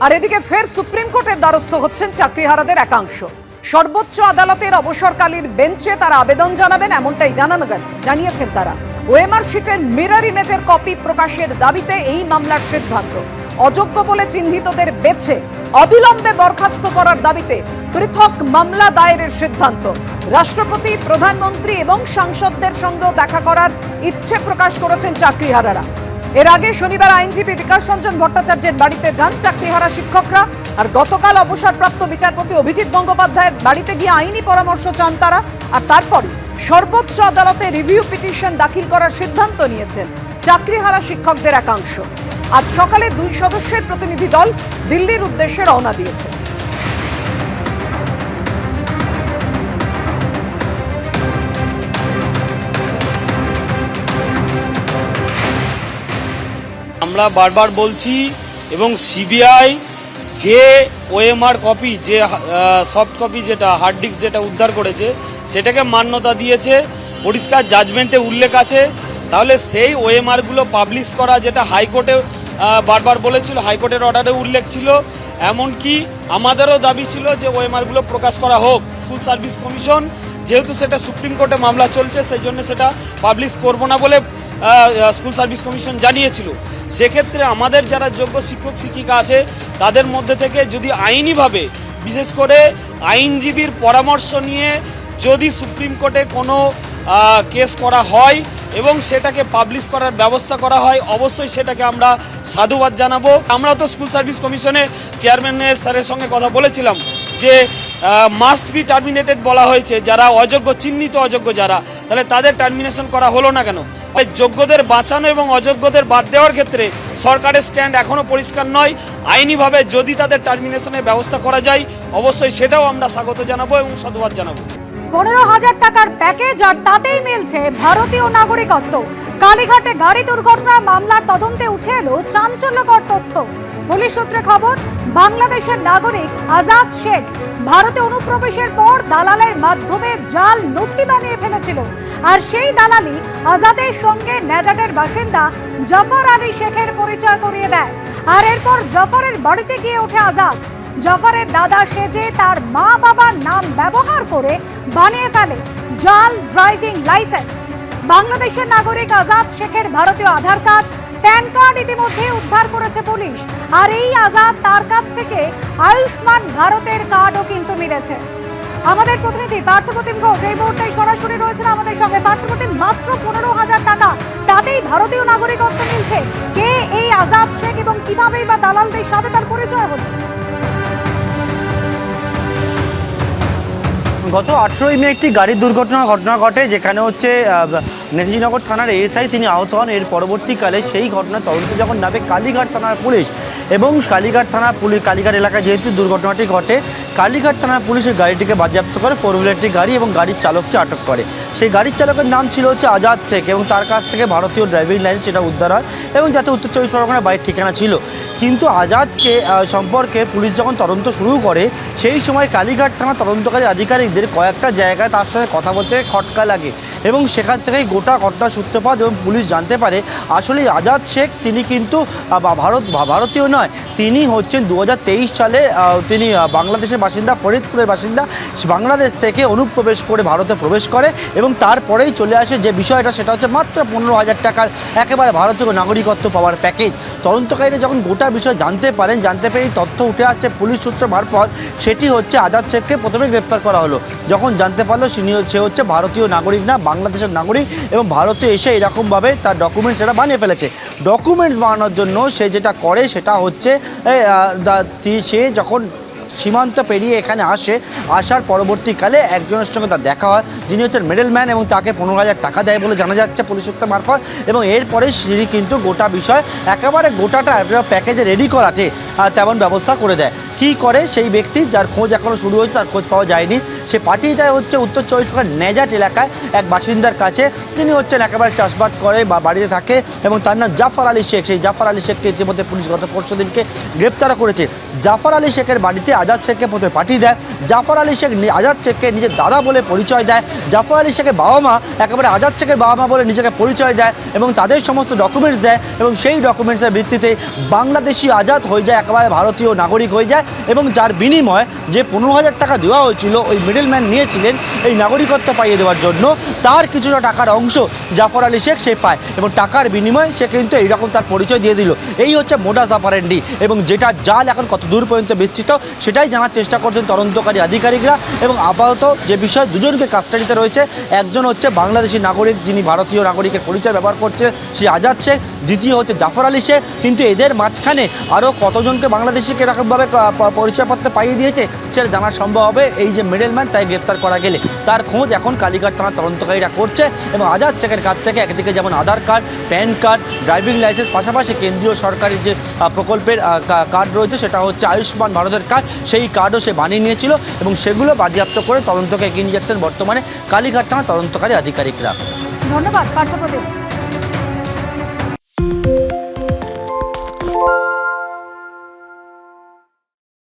আর এদিকে ফের সুপ্রিম কোর্টের দ্বারস্থ হচ্ছেন চাকরিহারাদের একাংশ। সর্বোচ্চ আদালতের অবসরকালীন বেঞ্চে তারা আবেদন জানাবেন, এমনটাই জানিয়েছেন তারা। ওএমআর শিটের মিরর ইমেজের কপি প্রকাশের দাবিতে এই মামলার সিদ্ধান্ত। অযোগ্য বলে চিহ্নিতদের বেছে অবিলম্বে বরখাস্ত করার দাবিতে পৃথক মামলা দায়েরের সিদ্ধান্ত। রাষ্ট্রপতি, প্রধানমন্ত্রী এবং সাংসদদের সঙ্গেও দেখা করার ইচ্ছে প্রকাশ করেছেন চাকরিহারারা। এর আগে শনিবার আইনজীবী বিকাশ রঞ্জন ভট্টাচার্যের বাড়িতে যান চাকরিহারা শিক্ষকরা। আর গতকাল অবসরপ্রাপ্ত বিচারপতি অভিজিৎ গঙ্গোপাধ্যায়ের বাড়িতে গিয়ে আইনি পরামর্শ চান তারা। আর তারপরে সর্বোচ্চ আদালতে রিভিউ পিটিশন দাখিল করার সিদ্ধান্ত নিয়েছেন চাকরিহারা শিক্ষকদের একাংশ। আজ সকালে 2 সদস্যের প্রতিনিধি দল দিল্লির উদ্দেশ্যে রওনা দিয়েছে। আমরা বারবার বলছি এবং সিবিআই যে ওএমআর কপি, যে সফট কপি, যেটা হার্ড ডিস্ক যেটা উদ্ধার করেছে সেটাকে মান্যতা দিয়েছে, পরিষ্কার জাজমেন্টে উল্লেখ আছে। তাহলে সেই ওএমআরগুলো পাবলিশ করা, যেটা হাইকোর্টে বারবার বলেছিল, হাইকোর্টের অর্ডারে উল্লেখ ছিল। এমনকি আমাদেরও দাবি ছিল যে ওএমআরগুলো প্রকাশ করা হোক। স্কুল সার্ভিস কমিশন যেহেতু সেটা সুপ্রিম কোর্টে মামলা চলছে, সেই জন্য সেটা পাবলিশ করব না বলে স্কুল সার্ভিস কমিশন জানিয়েছিল। সেক্ষেত্রে আমাদের যারা যোগ্য শিক্ষক শিক্ষিকা আছে তাদের মধ্যে থেকে যদি আইনিভাবে, বিশেষ করে আইনজীবীর পরামর্শ নিয়ে যদি সুপ্রিম কোর্টে কোনো কেস করা হয় এবং সেটাকে পাবলিশ করার ব্যবস্থা করা হয়, অবশ্যই সেটাকে আমরা সাধুবাদ জানাবো। আমরা তো স্কুল সার্ভিস কমিশনে চেয়ারম্যানের স্যারের সঙ্গে কথা বলেছিলাম যে মাস্ট বি টার্মিনেটেড বলা হয়েছে, যারা অযোগ্য, চিহ্নিত অযোগ্য যারা, তাহলে তাদের টার্মিনেশন করা হলো না কেন? যোগ্যদের বাঁচানো এবং অযোগ্যদের বাদ দেওয়ার ক্ষেত্রে সরকারের স্ট্যান্ড এখনও পরিষ্কার নয়। আইনিভাবে যদি তাদের টার্মিনেশনের ব্যবস্থা করা যায়, অবশ্যই সেটাও আমরা স্বাগত জানাবো এবং সাধুবাদ জানাবো। 15,000 টাকার প্যাকেজ আর তাতেই মিলছে ভারতীয় নাগরিকত্ব। কালীঘাটে গাড়ি দুর্ঘটনার মামলার তদন্তে উঠে এলো চাঞ্চল্যকর তথ্য। পুলিশ সূত্রে খবর, বাংলাদেশের নাগরিক আজাদ শেখ ভারতে অনুপ্রবেশের পর দালালের মাধ্যমে জাল নথি বানিয়ে ফেলেছিল। আর সেই দালালি আজাদের সঙ্গে নেজাটের বাসিন্দা জাফর আলী শেখের পরিচয় করিয়ে দেয়। আর এরপর জাফরের বাড়িতে গিয়ে ওঠে আজাদ। জাফরের দাদা সেজে তার মা বাবার নাম ব্যবহার করে বানিয়ে ফেলে জাল ড্রাইভিং লাইসেন্স। বাংলাদেশের নাগরিক আজাদ শেখের ভারতীয় আধার কার্ড, প্যান কার্ড ইতিমধ্যে উদ্ধার করেছে পুলিশ। আর এই আজাদ তার কাছ থেকে আয়ুষ্মান ভারতের কার্ডও কিন্তু মিলেছে। আমাদের প্রতিনিধি পার্থপ্রতিম ঘোষ এই মুহূর্তে সরাসরি রয়েছেন আমাদের সঙ্গে। পার্থপ্রতিম, মাত্র 15,000 টাকা, তাতেই ভারতীয় নাগরিকত্ব মিলছে। কে এই আজাদ শেখ এবং কিভাবেই বা দালালদের সাথে তার পরিচয় হলো? গত 18ই মে একটি গাড়ির ঘটনা ঘটে, যেখানে হচ্ছে নেতাজিনগর থানার এএসআই তিনি আহত হন। এর পরবর্তীকালে সেই ঘটনার তদন্তে যখন নামে কালীঘাট থানার পুলিশ এবং কালীঘাট এলাকায় যেহেতু দুর্ঘটনাটি ঘটে, কালীঘাট থানার পুলিশের গাড়িটিকে বাজেয়াপ্ত করে, 4 হুইলারটি গাড়ি, এবং গাড়ির চালককে আটক করে। সেই গাড়ির চালকের নাম ছিল হচ্ছে আজাদ শেখ এবং তার কাছ থেকে ভারতীয় ড্রাইভিং লাইসেন্স সেটা উদ্ধার হয় এবং যাতে উত্তর 24 পরগনার বাড়ির ঠিকানা ছিল। কিন্তু আজাদকে সম্পর্কে পুলিশ যখন তদন্ত শুরু করে, সেই সময় কালীঘাট থানা তদন্তকারী আধিকারিকদের কয়েকটা জায়গায় তার সঙ্গে কথা বলতে খটকা লাগে এবং সেখান থেকেই গোটা ঘটনার সূত্রপাত এবং পুলিশ জানতে পারে আসলে আজাদ শেখ তিনি কিন্তু ভারতীয় নয়, তিনি হচ্ছেন 2023 সালে তিনি বাংলাদেশের বাসিন্দা, ফরিদপুরের বাসিন্দা। বাংলাদেশ থেকে অনুপ্রবেশ করে ভারতে প্রবেশ করে এবং তারপরেই চলে আসে যে বিষয়টা, সেটা হচ্ছে মাত্র 15,000 টাকার একেবারে ভারতীয় নাগরিকত্ব পাওয়ার প্যাকেজ। তদন্তকারীরা যখন গোটা বিষয় জানতে পেরে তথ্য উঠে আসছে পুলিশ সূত্র মারফত, সেটি হচ্ছে আজাদ শেখকে প্রথমে গ্রেপ্তার করা হলো। যখন জানতে পারলো সে হচ্ছে ভারতীয় নাগরিক না, বাংলাদেশের নাগরিক, এবং ভারতে এসে এরকমভাবে তার ডকুমেন্টস সেটা বানিয়ে ফেলেছে। ডকুমেন্টস বানানোর জন্য সে যেটা করে সেটা হচ্ছে সে যখন সীমান্ত পেরিয়ে এখানে আসার পরবর্তীকালে একজনের সঙ্গে তার দেখা হয়, যিনি হচ্ছেন মিডলম্যান, এবং তাকে 15,000 টাকা দেয় বলে জানা যাচ্ছে পুলিশ সূত্র মারফত। এবং এরপরে তিনি কিন্তু গোটা বিষয় একেবারে গোটাটা প্যাকেজে রেডি করাতে তেমন ব্যবস্থা করে দেয়। কী করে সেই ব্যক্তি, যার খোঁজ এখনও শুরু হয়েছে, তার খোঁজ পাওয়া যায়নি। সে পাঠিয়ে দেয় হচ্ছে উত্তর চব্বিশ পরগনার নেজাট এলাকায় এক বাসিন্দার কাছে, তিনি হচ্ছেন একেবারে চাষবাস করে বা বাড়িতে থাকে এবং তার নাম জাফর আলী শেখ। সেই জাফর আলী শেখকে ইতিমধ্যে পুলিশ গত পরশু দিনকে গ্রেপ্তার করেছে। জাফর আলী শেখের বাড়িতে আজাদ শেখকে প্রথমে পাঠিয়ে দেয়। জাফর আলী শেখ আজাদ শেখকে নিজের দাদা বলে পরিচয় দেয়। জাফর আলী শেখের বাবা মা একেবারে আজাদ শেখের বাবা মা বলে নিজেকে পরিচয় দেয় এবং তাদের সমস্ত ডকুমেন্টস দেয় এবং সেই ডকুমেন্টসের ভিত্তিতে বাংলাদেশি আজাদ হয়ে যায়, একেবারে ভারতীয় নাগরিক হয়ে যায় এবং যার বিনিময়ে যে 15,000 টাকা দেওয়া হয়েছিল ওই মিডলম্যান নিয়েছিলেন এই নাগরিকত্ব পাইয়ে দেওয়ার জন্য, তার কিছুটা টাকার অংশ জাফর আলী শেখ সে পায় এবং টাকার বিনিময়ে সে কিন্তু এইরকম তার পরিচয় দিয়ে দিল। এই হচ্ছে মোডাস অপারেন্ডি এবং যেটা জাল এখন কত দূর পর্যন্ত বিস্তৃত সেটাই জানার চেষ্টা করছেন তদন্তকারী আধিকারিকরা। এবং আপাতত যে বিষয়, দুজনকে কাস্টাডিতে রয়েছে। একজন হচ্ছে বাংলাদেশি নাগরিক, যিনি ভারতীয় নাগরিকের পরিচয় ব্যবহার করছে, সে আজাদ শেখ। দ্বিতীয় হচ্ছে জাফর আলী শেখ। কিন্তু এদের মাঝখানে আরও কতজনকে বাংলাদেশিকে এরকমভাবে পরিচয়পত্র পাইয়ে দিয়েছে সেটা জানা সম্ভব হবে এই যে মিডলম্যান, তাই গ্রেপ্তার করা গেলে। তার খোঁজ এখন কালীঘাট থানার তদন্তকারীরা করছে এবং আজাদ শেখের কাছ থেকে একদিকে যেমন Aadhaar card, PAN card, driving licence, পাশাপাশি কেন্দ্রীয় সরকারের যে প্রকল্পের কার্ড রয়েছে সেটা হচ্ছে আয়ুষ্মান ভারতের কার্ড, সেই কার্ডও সে বানিয়ে নিয়েছিল এবং সেগুলো বাজেয়াপ্ত করে তদন্তকে এগিয়ে নিয়ে যাচ্ছেন বর্তমানে কালীঘাট থানার তদন্তকারী আধিকারিকরা। ধন্যবাদ পার্থপ্রতিম।